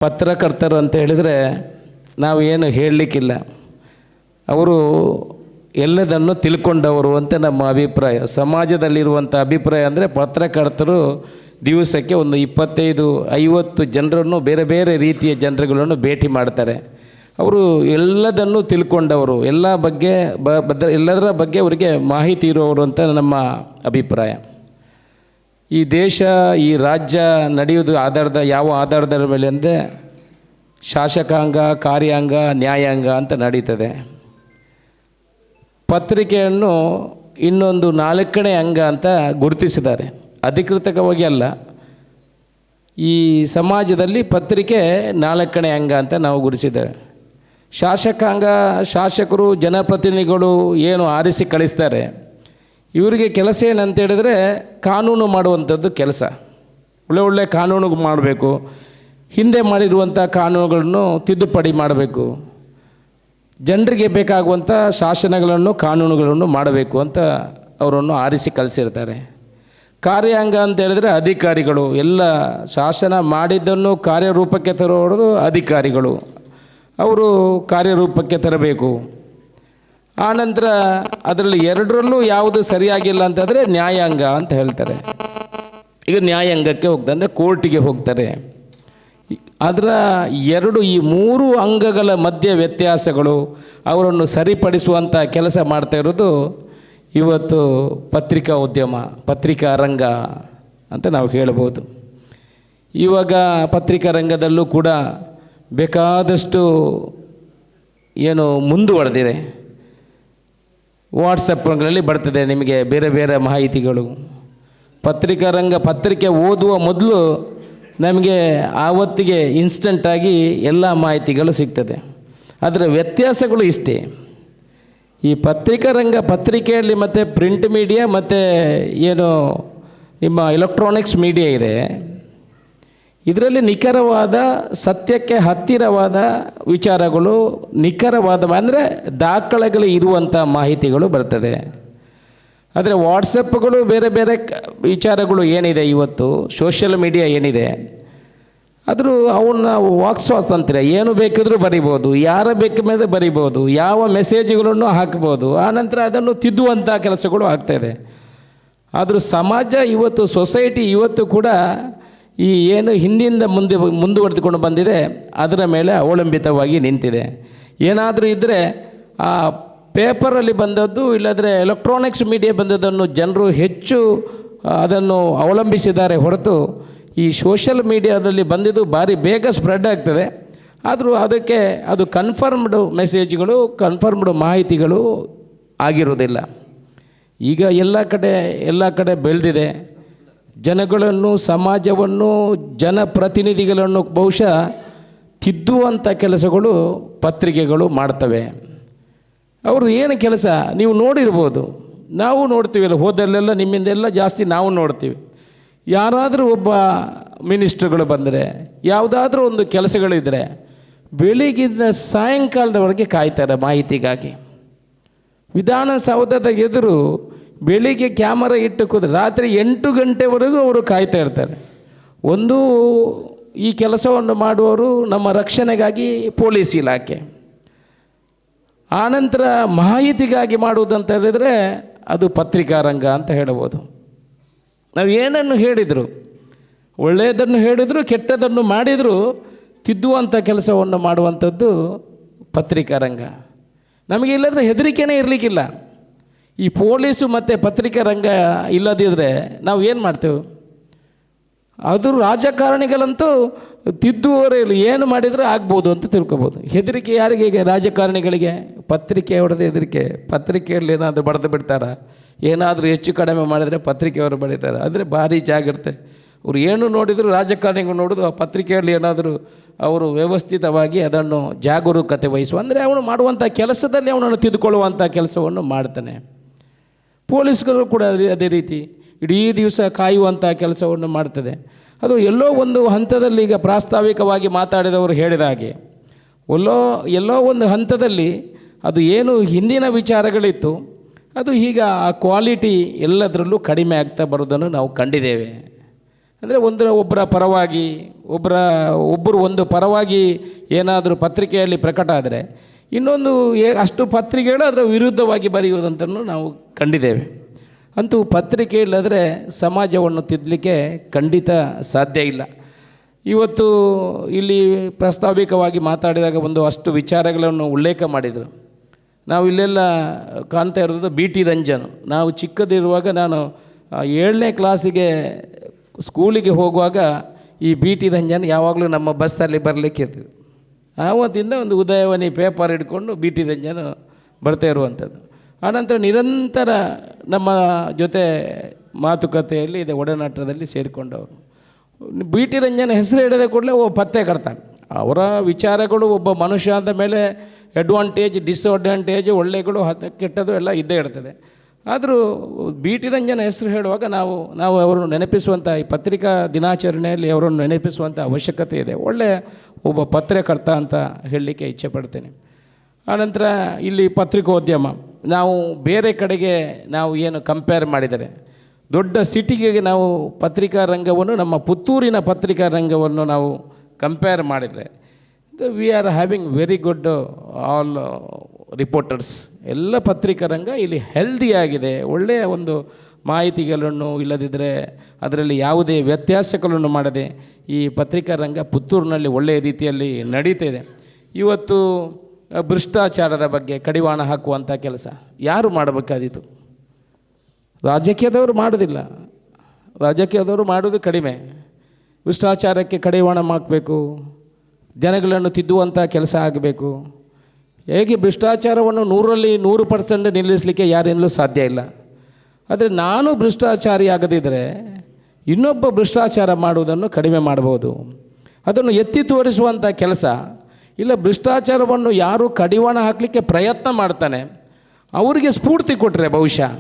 ಪತ್ರಕರ್ತರು ಅಂತ ಹೇಳಿದರೆ ನಾವು ಏನು ಹೇಳಲಿಕ್ಕಿಲ್ಲ. ಅವರು ಎಲ್ಲದನ್ನು ತಿಳ್ಕೊಂಡವರು ಅಂತ ನಮ್ಮ ಅಭಿಪ್ರಾಯ. ಸಮಾಜದಲ್ಲಿರುವಂಥ ಅಭಿಪ್ರಾಯ ಅಂದರೆ ಪತ್ರಕರ್ತರು ದಿವಸಕ್ಕೆ ಒಂದು 25-50 ಜನರನ್ನು ಬೇರೆ ಬೇರೆ ರೀತಿಯ ಜನರುಗಳನ್ನು ಭೇಟಿ ಮಾಡ್ತಾರೆ. ಅವರು ಎಲ್ಲದನ್ನು ತಿಳ್ಕೊಂಡವರು, ಎಲ್ಲದರ ಬಗ್ಗೆ ಅವರಿಗೆ ಮಾಹಿತಿ ಇರುವವರು ಅಂತ ನಮ್ಮ ಅಭಿಪ್ರಾಯ. ಈ ದೇಶ, ಈ ರಾಜ್ಯ ನಡೆಯುವುದು ಯಾವ ಆಧಾರದ ಮೇಲೆ ಅಂದರೆ ಶಾಸಕಾಂಗ, ಕಾರ್ಯಾಂಗ, ನ್ಯಾಯಾಂಗ ಅಂತ ನಡೀತದೆ. ಪತ್ರಿಕೆಯನ್ನು ಇನ್ನೊಂದು 4ನೇ ಅಂಗ ಅಂತ ಗುರುತಿಸಿದ್ದಾರೆ, ಅಧಿಕೃತವಾಗಿ ಅಲ್ಲ. ಈ ಸಮಾಜದಲ್ಲಿ ಪತ್ರಿಕೆ 4ನೇ ಅಂಗ ಅಂತ ನಾವು ಗುರುತಿಸಿದ್ದೇವೆ. ಶಾಸಕಾಂಗ, ಶಾಸಕರು, ಜನಪ್ರತಿನಿಧಿಗಳು ಏನು ಆರಿಸಿ ಕಳಿಸ್ತಾರೆ, ಇವರಿಗೆ ಕೆಲಸ ಏನಂತ ಹೇಳಿದರೆ ಕಾನೂನು ಮಾಡುವಂಥದ್ದು ಕೆಲಸ. ಒಳ್ಳೆ ಕಾನೂನು ಮಾಡಬೇಕು, ಹಿಂದೆ ಮಾಡಿರುವಂಥ ಕಾನೂನುಗಳನ್ನು ತಿದ್ದುಪಡಿ ಮಾಡಬೇಕು, ಜನರಿಗೆ ಬೇಕಾಗುವಂಥ ಶಾಸನಗಳನ್ನು, ಕಾನೂನುಗಳನ್ನು ಮಾಡಬೇಕು ಅಂತ ಅವರನ್ನು ಆರಿಸಿ ಕಳಿಸಿರ್ತಾರೆ. ಕಾರ್ಯಾಂಗ ಅಂತ ಹೇಳಿದರೆ ಅಧಿಕಾರಿಗಳು, ಎಲ್ಲ ಶಾಸನ ಮಾಡಿದ್ದನ್ನು ಕಾರ್ಯರೂಪಕ್ಕೆ ತರೋದು ಅಧಿಕಾರಿಗಳು, ಅವರು ಕಾರ್ಯರೂಪಕ್ಕೆ ತರಬೇಕು. ಆನಂತರ ಅದರಲ್ಲಿ ಎರಡರಲ್ಲೂ ಯಾವುದು ಸರಿಯಾಗಿಲ್ಲ ಅಂತಂದರೆ ನ್ಯಾಯಾಂಗ ಅಂತ ಹೇಳ್ತಾರೆ. ಈಗ ನ್ಯಾಯಾಂಗಕ್ಕೆ ಹೋಗ್ತಾರೆ ಅಂದರೆ ಕೋರ್ಟಿಗೆ ಹೋಗ್ತಾರೆ. ಅದರ ಈ 3 ಅಂಗಗಳ ಮಧ್ಯೆ ವ್ಯತ್ಯಾಸಗಳು, ಅವರನ್ನು ಸರಿಪಡಿಸುವಂಥ ಕೆಲಸ ಮಾಡ್ತಾ ಇರೋದು ಇವತ್ತು ಪತ್ರಿಕಾ ಉದ್ಯಮ, ಪತ್ರಿಕಾ ರಂಗ ಅಂತ ನಾವು ಹೇಳ್ಬೋದು. ಇವಾಗ ಪತ್ರಿಕಾ ರಂಗದಲ್ಲೂ ಕೂಡ ಬೇಕಾದಷ್ಟು ಏನು ಮುಂದುವರೆದಿದೆ. ವಾಟ್ಸಪ್ಗಳಲ್ಲಿ ಬರ್ತದೆ ನಿಮಗೆ ಬೇರೆ ಬೇರೆ ಮಾಹಿತಿಗಳು. ಪತ್ರಿಕಾ ರಂಗ, ಪತ್ರಿಕೆ ಓದುವ ಮೊದಲು ನಮಗೆ ಆವತ್ತಿಗೆ ಇನ್ಸ್ಟಂಟಾಗಿ ಎಲ್ಲ ಮಾಹಿತಿಗಳು ಸಿಗ್ತದೆ. ಅದರ ವ್ಯತ್ಯಾಸಗಳು ಇಷ್ಟೇ. ಈ ಪತ್ರಿಕಾ ರಂಗ, ಪತ್ರಿಕೆಯಲ್ಲಿ ಮತ್ತು ಪ್ರಿಂಟ್ ಮೀಡಿಯಾ ಮತ್ತು ಏನು ನಿಮ್ಮ ಎಲೆಕ್ಟ್ರಾನಿಕ್ಸ್ ಮೀಡಿಯಾ ಇದೆ, ಇದರಲ್ಲಿ ನಿಖರವಾದ, ಸತ್ಯಕ್ಕೆ ಹತ್ತಿರವಾದ ವಿಚಾರಗಳು, ನಿಖರವಾದ ಅಂದರೆ ದಾಖಲೆಗಳು ಇರುವಂಥ ಮಾಹಿತಿಗಳು ಬರ್ತದೆ. ಆದರೆ ವಾಟ್ಸಪ್ಗಳು, ಬೇರೆ ಬೇರೆ ವಿಚಾರಗಳು ಏನಿದೆ ಇವತ್ತು, ಸೋಷಿಯಲ್ ಮೀಡಿಯಾ ಏನಿದೆ, ಆದರೂ ಅವನ್ನ ವಾಕ್ಸ್ವಾತಂತ್ರ್ಯ, ಏನು ಬೇಕಿದ್ರೂ ಬರಿಬೋದು, ಯಾರ ಬೇಕ ಮೇಲೆ ಬರಿಬೋದು, ಯಾವ ಮೆಸೇಜ್ಗಳನ್ನು ಹಾಕ್ಬೋದು, ಆನಂತರ ಅದನ್ನು ತಿದ್ದುವಂಥ ಕೆಲಸಗಳು ಆಗ್ತಾಯಿದೆ. ಆದರೂ ಸಮಾಜ ಇವತ್ತು, ಸೊಸೈಟಿ ಇವತ್ತು ಕೂಡ ಈ ಏನು ಹಿಂದಿಂದ ಮುಂದುವರೆದುಕೊಂಡು ಬಂದಿದೆ ಅದರ ಮೇಲೆ ಅವಲಂಬಿತವಾಗಿ ನಿಂತಿದೆ. ಏನಾದರೂ ಇದ್ದರೆ ಆ ಪೇಪರಲ್ಲಿ ಬಂದದ್ದು, ಇಲ್ಲದ್ರೆ ಎಲೆಕ್ಟ್ರಾನಿಕ್ಸ್ ಮೀಡಿಯಾ ಬಂದದ್ದನ್ನು ಜನರು ಹೆಚ್ಚು ಅದನ್ನು ಅವಲಂಬಿಸಿದ್ದಾರೆ ಹೊರತು, ಈ ಸೋಷಿಯಲ್ ಮೀಡಿಯಾದಲ್ಲಿ ಬಂದಿದ್ದು ಭಾರಿ ಬೇಗ ಸ್ಪ್ರೆಡ್ ಆಗ್ತದೆ. ಆದರೂ ಅದಕ್ಕೆ ಅದು ಕನ್ಫರ್ಮ್ಡ್ ಮೆಸೇಜ್ಗಳು, ಕನ್ಫರ್ಮ್ಡ್ ಮಾಹಿತಿಗಳು ಆಗಿರೋದಿಲ್ಲ. ಈಗ ಎಲ್ಲ ಕಡೆ ಬೆಳೆದಿದೆ. ಜನಗಳನ್ನು, ಸಮಾಜವನ್ನು, ಜನಪ್ರತಿನಿಧಿಗಳನ್ನು ಬಹುಶಃ ತಿದ್ದುವಂಥ ಕೆಲಸಗಳು ಪತ್ರಿಕೆಗಳು ಮಾಡ್ತವೆ. ಅವ್ರದ್ದು ಏನು ಕೆಲಸ ನೀವು ನೋಡಿರ್ಬೋದು, ನಾವು ನೋಡ್ತೀವಿ, ಹೋದಲ್ಲೆಲ್ಲ ನಿಮ್ಮಿಂದೆಲ್ಲ ಜಾಸ್ತಿ ನಾವು ನೋಡ್ತೀವಿ. ಯಾರಾದರೂ ಒಬ್ಬ ಮಿನಿಸ್ಟ್ರುಗಳು ಬಂದರೆ, ಯಾವುದಾದ್ರೂ ಒಂದು ಕೆಲಸಗಳಿದ್ದರೆ ಬೆಳಿಗ್ಗಿಂದ ಸಾಯಂಕಾಲದವರೆಗೆ ಕಾಯ್ತಾರೆ ಮಾಹಿತಿಗಾಗಿ. ವಿಧಾನಸೌಧದ ಎದುರು ಬೆಳಿಗ್ಗೆ ಕ್ಯಾಮರಾ ಇಟ್ಟು ಕೂತ್ರೆ ರಾತ್ರಿ 8 ಗಂಟೆವರೆಗೂ ಅವರು ಕಾಯ್ತಾ ಇರ್ತಾರೆ. ಒಂದು ಈ ಕೆಲಸವನ್ನು ಮಾಡುವವರು ನಮ್ಮ ರಕ್ಷಣೆಗಾಗಿ ಪೊಲೀಸ್ ಇಲಾಖೆ, ಆನಂತರ ಮಾಹಿತಿಗಾಗಿ ಮಾಡುವುದಂತ ಹೇಳಿದರೆ ಅದು ಪತ್ರಿಕಾ ರಂಗ ಅಂತ ಹೇಳ್ಬೋದು. ನಾವು ಏನನ್ನು ಹೇಳಿದರು, ಒಳ್ಳೆಯದನ್ನು ಹೇಳಿದರು, ಕೆಟ್ಟದನ್ನು ಮಾಡಿದರೂ ತಿದ್ದುವಂಥ ಕೆಲಸವನ್ನು ಮಾಡುವಂಥದ್ದು ಪತ್ರಿಕಾ ರಂಗ. ನಮಗೆ ಇಲ್ಲದ್ರೆ ಹೆದರಿಕೆನೇ ಇರಲಿಕ್ಕಿಲ್ಲ. ಈ ಪೊಲೀಸು ಮತ್ತು ಪತ್ರಿಕಾ ರಂಗ ಇಲ್ಲದಿದ್ದರೆ ನಾವು ಏನು ಮಾಡ್ತೇವೆ? ಅದು ರಾಜಕಾರಣಿಗಳಂತೂ ತಿದ್ದುವವರೇ ಇಲ್ಲ, ಏನು ಮಾಡಿದರೆ ಆಗ್ಬೋದು ಅಂತ ತಿಳ್ಕೊಬೋದು. ಹೆದರಿಕೆ ಯಾರಿಗೆ? ರಾಜಕಾರಣಿಗಳಿಗೆ. ಪತ್ರಿಕೆ ಹೊಡೆದ ಹೆದರಿಕೆ. ಪತ್ರಿಕೆಯಲ್ಲಿ ಏನಾದರೂ ಬರೆದು ಬಿಡ್ತಾರಾ? ಏನಾದರೂ ಹೆಚ್ಚು ಕಡಿಮೆ ಮಾಡಿದರೆ ಪತ್ರಿಕೆಯವರು ಬರೀತಾರೆ. ಅಂದರೆ ಭಾರಿ ಜಾಗ್ರತೆ. ಅವರು ಏನು ನೋಡಿದರೂ, ರಾಜಕಾರಣಿಗಳು ನೋಡೋದು ಆ ಪತ್ರಿಕೆಯಲ್ಲಿ ಏನಾದರೂ ಅವರು ವ್ಯವಸ್ಥಿತವಾಗಿ ಅದನ್ನು ಜಾಗರೂಕತೆ ವಹಿಸುವ, ಅಂದರೆ ಅವನು ಮಾಡುವಂಥ ಕೆಲಸದಲ್ಲಿ ಅವನನ್ನು ತಿದ್ದುಕೊಳ್ಳುವಂಥ ಕೆಲಸವನ್ನು ಮಾಡ್ತಾನೆ. ಪೊಲೀಸ್ಗಳು ಕೂಡ ಅದೇ ರೀತಿ ಇಡೀ ದಿವಸ ಕಾಯುವಂಥ ಕೆಲಸವನ್ನು ಮಾಡ್ತದೆ. ಅದು ಎಲ್ಲೋ ಒಂದು ಹಂತದಲ್ಲಿ, ಈಗ ಪ್ರಾಸ್ತಾವಿಕವಾಗಿ ಮಾತಾಡಿದವರು ಹೇಳಿದ ಹಾಗೆ, ಎಲ್ಲೋ ಒಂದು ಹಂತದಲ್ಲಿ ಅದು ಏನು ಹಿಂದಿನ ವಿಚಾರಗಳಿತ್ತು, ಅದು ಈಗ ಆ ಕ್ವಾಲಿಟಿ ಎಲ್ಲದರಲ್ಲೂ ಕಡಿಮೆ ಆಗ್ತಾ ಬರೋದನ್ನು ನಾವು ಕಂಡಿದ್ದೇವೆ. ಅಂದರೆ ಒಬ್ಬರ ಪರವಾಗಿ ಒಬ್ಬರು ಒಂದು ಪರವಾಗಿ ಏನಾದರೂ ಪತ್ರಿಕೆಯಲ್ಲಿ ಪ್ರಕಟ ಆದರೆ ಇನ್ನೊಂದು ಅಷ್ಟು ಪತ್ರಿಕೆಗಳು ಅದರ ವಿರುದ್ಧವಾಗಿ ಬರೆಯುವುದಂತಲೂ ನಾವು ಕಂಡಿದ್ದೇವೆ. ಅಂತೂ ಪತ್ರಿಕೆ ಇಲ್ಲದ್ರೆ ಸಮಾಜವನ್ನು ತಿದ್ದಲಿಕ್ಕೆ ಖಂಡಿತ ಸಾಧ್ಯ ಇಲ್ಲ. ಇವತ್ತು ಇಲ್ಲಿ ಪ್ರಾಸ್ತಾವಿಕವಾಗಿ ಮಾತಾಡಿದಾಗ ಅಷ್ಟು ವಿಚಾರಗಳನ್ನು ಉಲ್ಲೇಖ ಮಾಡಿದರು. ನಾವು ಇಲ್ಲೆಲ್ಲ ಕಾಣ್ತಾ ಇರೋದು ಬಿ ಟಿ ರಂಜನ್. ನಾವು ಚಿಕ್ಕದಿರುವಾಗ ನಾನು 7ನೇ ಕ್ಲಾಸಿಗೆ ಸ್ಕೂಲಿಗೆ ಹೋಗುವಾಗ ಈ ಬಿ ಟಿ ರಂಜನ್ ಯಾವಾಗಲೂ ನಮ್ಮ ಬಸ್ಸಲ್ಲಿ ಬರಲಿಕ್ಕಿತ್ತು. ಆವತ್ತಿಂದ ಒಂದು ಉದಯವಾಣಿ ಪೇಪರ್ ಹಿಡ್ಕೊಂಡು ಬಿ ಟಿ ರಂಜನ್ ಬರ್ತಾ ಇರುವಂಥದ್ದು. ಆನಂತರ ನಿರಂತರ ನಮ್ಮ ಜೊತೆ ಮಾತುಕತೆಯಲ್ಲಿ ಇದೆ ಒಡನಾಟದಲ್ಲಿ ಸೇರಿಕೊಂಡವರು. ಬಿ ಟಿ ರಂಜನ್ ಹೆಸರು ಹಿಡಿದ ಕೂಡಲೇ ಪತ್ತೆ ಕಟ್ತಾನೆ. ಅವರ ವಿಚಾರಗಳು ಒಬ್ಬ ಮನುಷ್ಯ ಅಂದ ಮೇಲೆ ಅಡ್ವಾಂಟೇಜ್ ಡಿಸ್ಅಡ್ವಾಂಟೇಜ್ ಒಳ್ಳೆಗಳು ಕೆಟ್ಟದು ಎಲ್ಲ ಇದ್ದೇ ಇರ್ತದೆ. ಆದರೂ ಬಿ ಟಿ ರಂಜನ್ ಹೆಸರು ಹೇಳುವಾಗ ನಾವು ಅವರನ್ನು ನೆನಪಿಸುವಂಥ ಈ ಪತ್ರಿಕಾ ದಿನಾಚರಣೆಯಲ್ಲಿ ಅವರನ್ನು ನೆನಪಿಸುವಂಥ ಅವಶ್ಯಕತೆ ಇದೆ. ಒಳ್ಳೆಯ ಒಬ್ಬ ಪತ್ರಕರ್ತ ಅಂತ ಹೇಳಲಿಕ್ಕೆ ಇಚ್ಛೆಪಡ್ತೇನೆ. ಆನಂತರ ಇಲ್ಲಿ ಪತ್ರಿಕೋದ್ಯಮ ನಾವು ಬೇರೆ ಕಡೆಗೆ ನಾವು ಏನು ಕಂಪೇರ್ ಮಾಡಿದರೆ ದೊಡ್ಡ ಸಿಟಿಗೆ ನಾವು ಪತ್ರಿಕಾ ರಂಗವನ್ನು ನಮ್ಮ ಪುತ್ತೂರಿನ ಪತ್ರಿಕಾ ರಂಗವನ್ನು ನಾವು ಕಂಪೇರ್ ಮಾಡಿದರೆ we are having very good all reporters. ಎಲ್ಲ ಪತ್ರಿಕಾ ರಂಗ ಇಲ್ಲಿ ಹೆಲ್ದಿಯಾಗಿದೆ. ಒಳ್ಳೆಯ ಒಂದು ಮಾಹಿತಿಗಳನ್ನು ಇಲ್ಲದಿದ್ದರೆ ಅದರಲ್ಲಿ ಯಾವುದೇ ವ್ಯತ್ಯಾಸಗಳನ್ನು ಮಾಡದೆ ಈ ಪತ್ರಿಕಾ ರಂಗ ಪುತ್ತೂರಿನಲ್ಲಿ ಒಳ್ಳೆಯ ರೀತಿಯಲ್ಲಿ ನಡೀತಿದೆ. ಇವತ್ತು ಭ್ರಷ್ಟಾಚಾರದ ಬಗ್ಗೆ ಕಡಿವಾಣ ಹಾಕುವಂಥ ಕೆಲಸ ಯಾರು ಮಾಡಬೇಕಾದೀತು? ರಾಜಕೀಯದವರು ಮಾಡೋದಿಲ್ಲ. ರಾಜಕೀಯದವರು ಮಾಡೋದು ಕಡಿಮೆ. ಭ್ರಷ್ಟಾಚಾರಕ್ಕೆ ಕಡಿವಾಣ ಹಾಕಬೇಕು, ಜನಗಳನ್ನು ತಿದ್ದುವಂಥ ಕೆಲಸ ಆಗಬೇಕು. ಹೇಗೆ ಭ್ರಷ್ಟಾಚಾರವನ್ನು 100ರಲ್ಲಿ 100% ನಿಲ್ಲಿಸಲಿಕ್ಕೆ ಯಾರಿಂದಲೂ ಸಾಧ್ಯ ಇಲ್ಲ. ಆದರೆ ನಾನು ಭ್ರಷ್ಟಾಚಾರಿ ಆಗದಿದ್ದರೆ ಇನ್ನೊಬ್ಬ ಭ್ರಷ್ಟಾಚಾರ ಮಾಡುವುದನ್ನು ಕಡಿಮೆ ಮಾಡ್ಬೋದು. ಅದನ್ನು ಎತ್ತಿ ತೋರಿಸುವಂಥ ಕೆಲಸ ಇಲ್ಲ. ಭ್ರಷ್ಟಾಚಾರವನ್ನು ಯಾರು ಕಡಿವಾಣ ಹಾಕಲಿಕ್ಕೆ ಪ್ರಯತ್ನ ಮಾಡ್ತಾನೆ ಅವರಿಗೆ ಸ್ಫೂರ್ತಿ ಕೊಟ್ಟರೆ, ಬಹುಶಃ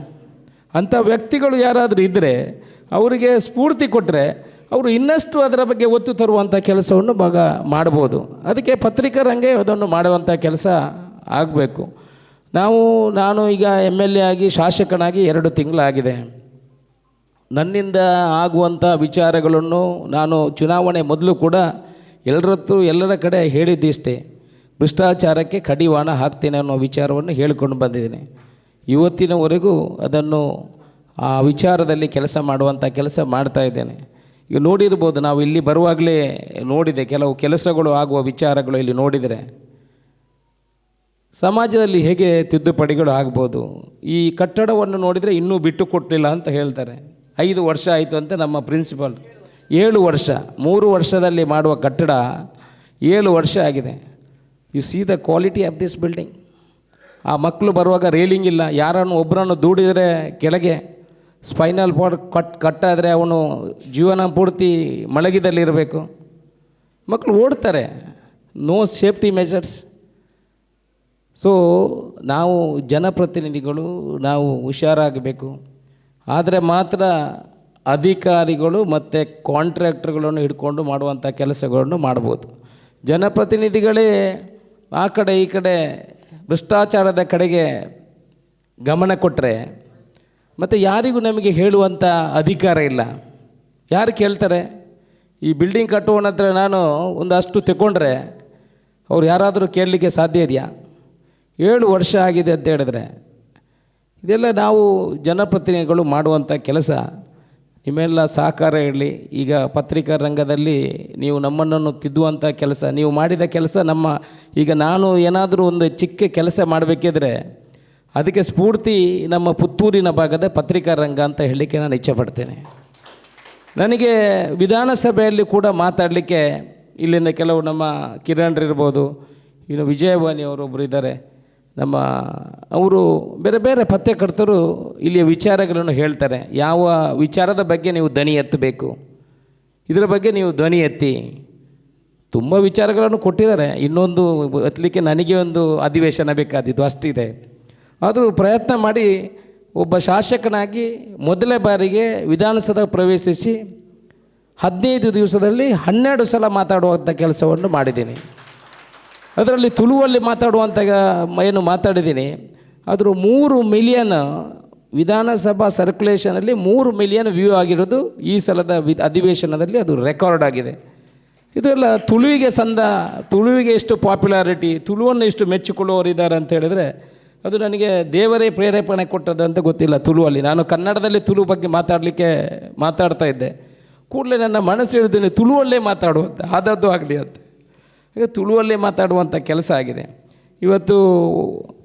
ಅಂಥ ವ್ಯಕ್ತಿಗಳು ಯಾರಾದರೂ ಇದ್ದರೆ ಅವರಿಗೆ ಸ್ಫೂರ್ತಿ ಕೊಟ್ಟರೆ ಅವರು ಇನ್ನಷ್ಟು ಅದರ ಬಗ್ಗೆ ಒತ್ತು ತರುವಂಥ ಕೆಲಸವನ್ನು ಮಾಡ್ಬೋದು. ಅದಕ್ಕೆ ಪತ್ರಿಕಾ ರಂಗ ಅದನ್ನು ಮಾಡುವಂಥ ಕೆಲಸ ಆಗಬೇಕು. ನಾನು ಈಗ MLA ಆಗಿ ಶಾಸಕನಾಗಿ 2 ತಿಂಗಳಾಗಿದೆ. ನನ್ನಿಂದ ಆಗುವಂಥ ವಿಚಾರಗಳನ್ನು ನಾನು ಚುನಾವಣೆ ಮೊದಲು ಕೂಡ ಎಲ್ಲರ ಕಡೆ ಹೇಳಿದ್ದಿಷ್ಟೇ, ಭ್ರಷ್ಟಾಚಾರಕ್ಕೆ ಕಡಿವಾಣ ಹಾಕ್ತೇನೆ ಅನ್ನೋ ವಿಚಾರವನ್ನು ಹೇಳಿಕೊಂಡು ಬಂದಿದ್ದೀನಿ. ಇವತ್ತಿನವರೆಗೂ ಅದನ್ನು ಆ ವಿಚಾರದಲ್ಲಿ ಕೆಲಸ ಮಾಡುವಂಥ ಕೆಲಸ ಮಾಡ್ತಾಯಿದ್ದೇನೆ. ಈಗ ನೋಡಿರ್ಬೋದು, ನಾವು ಇಲ್ಲಿ ಬರುವಾಗಲೇ ನೋಡಿದೆ ಕೆಲವು ಕೆಲಸಗಳು ಆಗುವ ವಿಚಾರಗಳು ಇಲ್ಲಿ ನೋಡಿದರೆ ಸಮಾಜದಲ್ಲಿ ಹೇಗೆ ತಿದ್ದುಪಡಿಗಳು ಆಗ್ಬೋದು. ಈ ಕಟ್ಟಡವನ್ನು ನೋಡಿದರೆ ಇನ್ನೂ ಬಿಟ್ಟು ಕೊಟ್ಟಿಲ್ಲ ಅಂತ ಹೇಳ್ತಾರೆ. 5 ವರ್ಷ ಆಯಿತು ಅಂತ ನಮ್ಮ ಪ್ರಿನ್ಸಿಪಾಲ್. 7 ವರ್ಷ, 3 ವರ್ಷದಲ್ಲಿ ಮಾಡುವ ಕಟ್ಟಡ 7 ವರ್ಷ ಆಗಿದೆ. U C the quality of this building. ಆ ಮಕ್ಕಳು ಬರುವಾಗ ರೇಲಿಂಗ್ ಇಲ್ಲ. ಯಾರನ್ನು ಒಬ್ಬರನ್ನು ದೂಡಿದರೆ ಕೆಳಗೆ ಸ್ಪೈನಲ್ ಕಾರ್ಡ್ ಕಟ್ಟಾದರೆ ಅವನು ಜೀವನ ಪೂರ್ತಿ ಮಲಗಿದಲ್ಲಿರಬೇಕು. ಮಕ್ಕಳು ಓಡ್ತಾರೆ. No safety measures. ಸೊ ನಾವು ಜನಪ್ರತಿನಿಧಿಗಳು ನಾವು ಹುಷಾರಾಗಬೇಕು. ಆದರೆ ಮಾತ್ರ ಅಧಿಕಾರಿಗಳು ಮತ್ತು ಕಾಂಟ್ರಾಕ್ಟರ್ಗಳನ್ನು ಹಿಡ್ಕೊಂಡು ಮಾಡುವಂಥ ಕೆಲಸಗಳನ್ನು ಮಾಡ್ಬೋದು. ಜನಪ್ರತಿನಿಧಿಗಳೇ ಆ ಕಡೆ ಈ ಕಡೆ ಭ್ರಷ್ಟಾಚಾರದ ಕಡೆಗೆ ಗಮನ ಕೊಟ್ಟರೆ ಮತ್ತು ಯಾರಿಗೂ ನಮಗೆ ಹೇಳುವಂಥ ಅಧಿಕಾರ ಇಲ್ಲ. ಯಾರು ಕೇಳ್ತಾರೆ? ಈ ಬಿಲ್ಡಿಂಗ್ ಕಟ್ಟುವನ ಹತ್ರ ನಾನು ಒಂದಷ್ಟು ತಗೊಂಡ್ರೆ ಅವ್ರು ಯಾರಾದರೂ ಕೇಳಲಿಕ್ಕೆ ಸಾಧ್ಯ ಇದೆಯಾ? 7 ವರ್ಷ ಆಗಿದೆ ಅಂತ ಹೇಳಿದ್ರೆ ಇದೆಲ್ಲ ನಾವು ಜನಪ್ರತಿನಿಧಿಗಳು ಮಾಡುವಂಥ ಕೆಲಸ. ನಿಮ್ಮೆಲ್ಲ ಸಹಕಾರ ಇರಲಿ. ಈಗ ಪತ್ರಿಕಾ ರಂಗದಲ್ಲಿ ನೀವು ನಮ್ಮನ್ನು ತಿದ್ದುವಂಥ ಕೆಲಸ ನೀವು ಮಾಡಿದ ಕೆಲಸ ಈಗ ನಾನು ಏನಾದರೂ ಒಂದು ಚಿಕ್ಕ ಕೆಲಸ ಮಾಡಬೇಕಿದ್ರೆ ಅದಕ್ಕೆ ಸ್ಫೂರ್ತಿ ನಮ್ಮ ಪುತ್ತೂರಿನ ಭಾಗದ ಪತ್ರಿಕಾ ರಂಗ ಅಂತ ಹೇಳಲಿಕ್ಕೆ ನಾನು ಇಚ್ಛೆಪಡ್ತೇನೆ. ನನಗೆ ವಿಧಾನಸಭೆಯಲ್ಲಿ ಕೂಡ ಮಾತಾಡಲಿಕ್ಕೆ ಇಲ್ಲಿಂದ ಕೆಲವು ನಮ್ಮ ಕಿರಣ್ರಿರ್ಬೋದು, ಇನ್ನು ವಿಜಯವಾಣಿ ಅವರೊಬ್ಬರು ಇದ್ದಾರೆ, ಅವರು ಬೇರೆ ಬೇರೆ ಪತ್ರಕರ್ತರು ಇಲ್ಲಿಯ ವಿಚಾರಗಳನ್ನು ಹೇಳ್ತಾರೆ. ಯಾವ ವಿಚಾರದ ಬಗ್ಗೆ ನೀವು ಧ್ವನಿ ಎತ್ತಬೇಕು, ಇದರ ಬಗ್ಗೆ ನೀವು ಧ್ವನಿ ಎತ್ತಿ. ತುಂಬ ವಿಚಾರಗಳನ್ನು ಕೊಟ್ಟಿದ್ದಾರೆ. ಇನ್ನೊಂದು ಎತ್ತಲಿಕ್ಕೆ ನನಗೆ ಒಂದು ಅಧಿವೇಶನ ಬೇಕಾದಿದ್ದು ಅಷ್ಟಿದೆ. ಆದರೂ ಪ್ರಯತ್ನ ಮಾಡಿ ಒಬ್ಬ ಶಾಸಕನಾಗಿ ಮೊದಲೇ ಬಾರಿಗೆ ವಿಧಾನಸಭೆ ಪ್ರವೇಶಿಸಿ 15 ದಿವಸದಲ್ಲಿ 12 ಸಲ ಮಾತಾಡುವಂಥ ಕೆಲಸವನ್ನು ಮಾಡಿದ್ದೀನಿ. ಅದರಲ್ಲಿ ತುಳುವಲ್ಲಿ ಮಾತಾಡುವಂಥ ಏನು ಮಾತಾಡಿದ್ದೀನಿ ಅದ್ರ 3 ಮಿಲಿಯನ್ ವಿಧಾನಸಭಾ ಸರ್ಕ್ಯುಲೇಷನಲ್ಲಿ 3 ಮಿಲಿಯನ್ ವ್ಯೂ ಆಗಿರೋದು ಈ ಸಲದ ಅಧಿವೇಶನದಲ್ಲಿ ಅದು ರೆಕಾರ್ಡ್ ಆಗಿದೆ. ಇದೆಲ್ಲ ತುಳುವಿಗೆ ಎಷ್ಟು ಪಾಪ್ಯುಲಾರಿಟಿ, ತುಳುವನ್ನು ಎಷ್ಟು ಮೆಚ್ಚಿಕೊಳ್ಳುವವರಿದ್ದಾರೆ ಅಂತ ಹೇಳಿದರೆ ಅದು ನನಗೆ ದೇವರೇ ಪ್ರೇರೇಪಣೆ ಕೊಟ್ಟದ್ದು ಅಂತ ಗೊತ್ತಿಲ್ಲ. ತುಳುವಲ್ಲಿ ನಾನು ಕನ್ನಡದಲ್ಲಿ ತುಳು ಬಗ್ಗೆ ಮಾತಾಡ್ತಾ ಇದ್ದೆ. ಕೂಡಲೇ ನನ್ನ ಮನಸ್ಸು ಹೇಳ್ತೀನಿ ತುಳುವಲ್ಲೇ ಮಾತಾಡುವಂಥ ಆದದ್ದು ಆಗಲಿ ಅಂತ. ಈಗ ತುಳುವಲ್ಲೇ ಮಾತಾಡುವಂಥ ಕೆಲಸ ಆಗಿದೆ. ಇವತ್ತು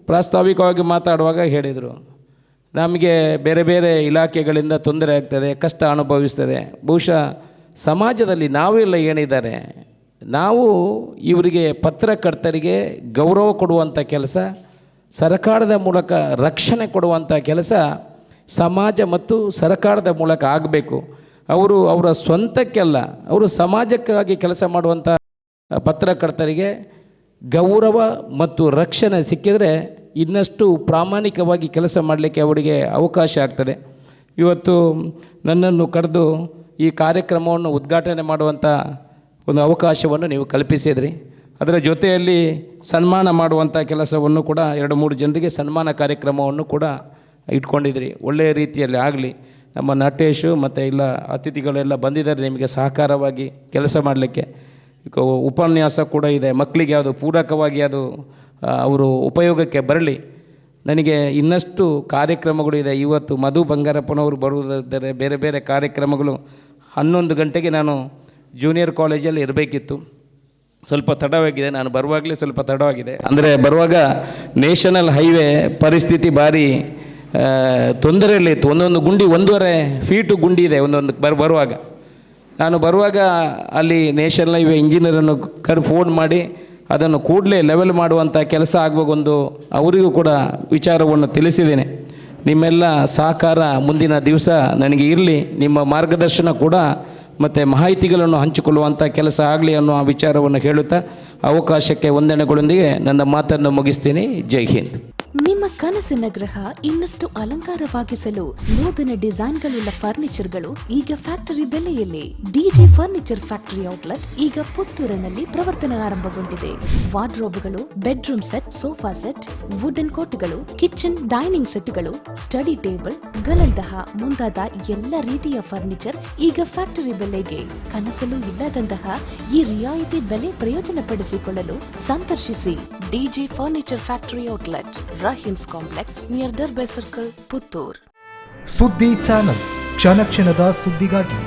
ಪ್ರಾಸ್ತಾವಿಕವಾಗಿ ಮಾತಾಡುವಾಗ ಹೇಳಿದರು, ನಮಗೆ ಬೇರೆ ಬೇರೆ ಇಲಾಖೆಗಳಿಂದ ತೊಂದರೆ ಆಗ್ತದೆ, ಕಷ್ಟ ಅನುಭವಿಸ್ತದೆ. ಬಹುಶಃ ಸಮಾಜದಲ್ಲಿ ನಾವೆಲ್ಲ ಏನಿದ್ದಾರೆ, ನಾವು ಇವರಿಗೆ ಪತ್ರಕರ್ತರಿಗೆ ಗೌರವ ಕೊಡುವಂಥ ಕೆಲಸ, ಸರ್ಕಾರದ ಮೂಲಕ ರಕ್ಷಣೆ ಕೊಡುವಂಥ ಕೆಲಸ ಸಮಾಜ ಮತ್ತು ಸರ್ಕಾರದ ಮೂಲಕ ಆಗಬೇಕು. ಅವರ ಸ್ವಂತಕ್ಕೆಲ್ಲ, ಅವರು ಸಮಾಜಕ್ಕಾಗಿ ಕೆಲಸ ಮಾಡುವಂಥ ಪತ್ರಕರ್ತರಿಗೆ ಗೌರವ ಮತ್ತು ರಕ್ಷಣೆ ಸಿಕ್ಕಿದರೆ ಇನ್ನಷ್ಟು ಪ್ರಾಮಾಣಿಕವಾಗಿ ಕೆಲಸ ಮಾಡಲಿಕ್ಕೆ ಅವರಿಗೆ ಅವಕಾಶ ಆಗ್ತದೆ. ಇವತ್ತು ನನ್ನನ್ನು ಕರೆದು ಈ ಕಾರ್ಯಕ್ರಮವನ್ನು ಉದ್ಘಾಟನೆ ಮಾಡುವಂಥ ಒಂದು ಅವಕಾಶವನ್ನು ನೀವು ಕಲ್ಪಿಸಿದ್ರಿ. ಅದರ ಜೊತೆಯಲ್ಲಿ ಸನ್ಮಾನ ಮಾಡುವಂಥ ಕೆಲಸವನ್ನು ಕೂಡ 2-3 ಜನರಿಗೆ ಸನ್ಮಾನ ಕಾರ್ಯಕ್ರಮವನ್ನು ಕೂಡ ಇಟ್ಕೊಂಡಿದ್ರಿ. ಒಳ್ಳೆಯ ರೀತಿಯಲ್ಲಿ ಆಗಲಿ. ನಮ್ಮ ನಟೇಶು ಮತ್ತು ಇಲ್ಲ ಅತಿಥಿಗಳೆಲ್ಲ ಬಂದಿದ್ದಾರೆ ನಿಮಗೆ ಸಹಕಾರವಾಗಿ ಕೆಲಸ ಮಾಡಲಿಕ್ಕೆ. ಉಪನ್ಯಾಸ ಕೂಡ ಇದೆ, ಮಕ್ಕಳಿಗೆ ಅದು ಪೂರಕವಾಗಿ ಅದು ಅವರು ಉಪಯೋಗಕ್ಕೆ ಬರಲಿ. ನನಗೆ ಇನ್ನಷ್ಟು ಕಾರ್ಯಕ್ರಮಗಳು ಇದೆ. ಇವತ್ತು ಮಧು ಬಂಗಾರಪ್ಪನವರು ಬರುವುದಿದ್ದಾರೆ, ಬೇರೆ ಬೇರೆ ಕಾರ್ಯಕ್ರಮಗಳು. 11 ಗಂಟೆಗೆ ನಾನು ಜೂನಿಯರ್ ಕಾಲೇಜಲ್ಲಿ ಇರಬೇಕಿತ್ತು. ಸ್ವಲ್ಪ ತಡವಾಗಿದೆ, ನಾನು ಬರುವಾಗಲೇ ಸ್ವಲ್ಪ ತಡವಾಗಿದೆ. ಅಂದರೆ ಬರುವಾಗ ನ್ಯಾಷನಲ್ ಹೈವೇ ಪರಿಸ್ಥಿತಿ ಭಾರಿ ತೊಂದರೆಯಲ್ಲಿತ್ತು. ಒಂದೊಂದು ಗುಂಡಿ 1.5 ಫೀಟು ಗುಂಡಿ ಇದೆ ಒಂದೊಂದು ಬರುವಾಗ. ನಾನು ಬರುವಾಗ ಅಲ್ಲಿ ನ್ಯಾಷನಲ್ ಹೈವೇ ಇಂಜಿನಿಯರನ್ನು ಫೋನ್ ಮಾಡಿ ಅದನ್ನು ಕೂಡಲೇ ಲೆವೆಲ್ ಮಾಡುವಂಥ ಕೆಲಸ ಆಗುವಾಗೊಂದು ಅವರಿಗೂ ಕೂಡ ವಿಚಾರವನ್ನು ತಿಳಿಸಿದ್ದೇನೆ. ನಿಮ್ಮೆಲ್ಲ ಸಹಕಾರ ಮುಂದಿನ ದಿವಸ ನನಗೆ ಇರಲಿ, ನಿಮ್ಮ ಮಾರ್ಗದರ್ಶನ ಕೂಡ ಮತ್ತು ಮಾಹಿತಿಗಳನ್ನು ಹಂಚಿಕೊಳ್ಳುವಂಥ ಕೆಲಸ ಆಗಲಿ ಅನ್ನೋ ವಿಚಾರವನ್ನು ಹೇಳುತ್ತಾ ಅವಕಾಶಕ್ಕೆ ವಂದನೆಗಳೊಂದಿಗೆ ನನ್ನ ಮಾತನ್ನು ಮುಗಿಸ್ತೀನಿ. ಜೈ ಹಿಂದ್. ನಿಮ್ಮ ಕನಸಿನ ಗೃಹ ಇನ್ನಷ್ಟು ಅಲಂಕಾರವಾಗಿಸಲು ನೂತನ ಡಿಸೈನ್ಗಳುಳ್ಳ ಫರ್ನಿಚರ್ಗಳು ಈಗ ಫ್ಯಾಕ್ಟರಿ ಬೆಲೆಯಲ್ಲಿ. ಡಿಜೆ ಫರ್ನಿಚರ್ ಫ್ಯಾಕ್ಟರಿ ಔಟ್ಲೆಟ್ ಈಗ ಪುತ್ತೂರಿನಲ್ಲಿ ಪ್ರವರ್ತನೆ ಆರಂಭಗೊಂಡಿದೆ. ವಾರ್ಡ್ರೋಬ್ಗಳು, bedroom set, sofa set, wooden ಕೋಟ್ಗಳು, ಕಿಚನ್ ಡೈನಿಂಗ್ ಸೆಟ್ಗಳು, ಸ್ಟಡಿ ಟೇಬಲ್ ಗಳಂತಹ ಮುಂತಾದ ಎಲ್ಲ ರೀತಿಯ ಫರ್ನಿಚರ್ ಈಗ ಫ್ಯಾಕ್ಟರಿ ಬೆಲೆಗೆ. ಕನಸಲು ಇಲ್ಲದಂತಹ ಈ ರಿಯಾಯಿತಿ ಬೆಲೆ ಪ್ರಯೋಜನ ಪಡಿಸಿಕೊಳ್ಳಲು ಸಂದರ್ಶಿಸಿ DJ furniture factory outlet, 𝐼𝐻𝐿 complex near Darbe circle, Puttur. Suddi channel, ಕ್ಷಣ ಕ್ಷಣದ ಸುದ್ದಿಗಾಗಿ.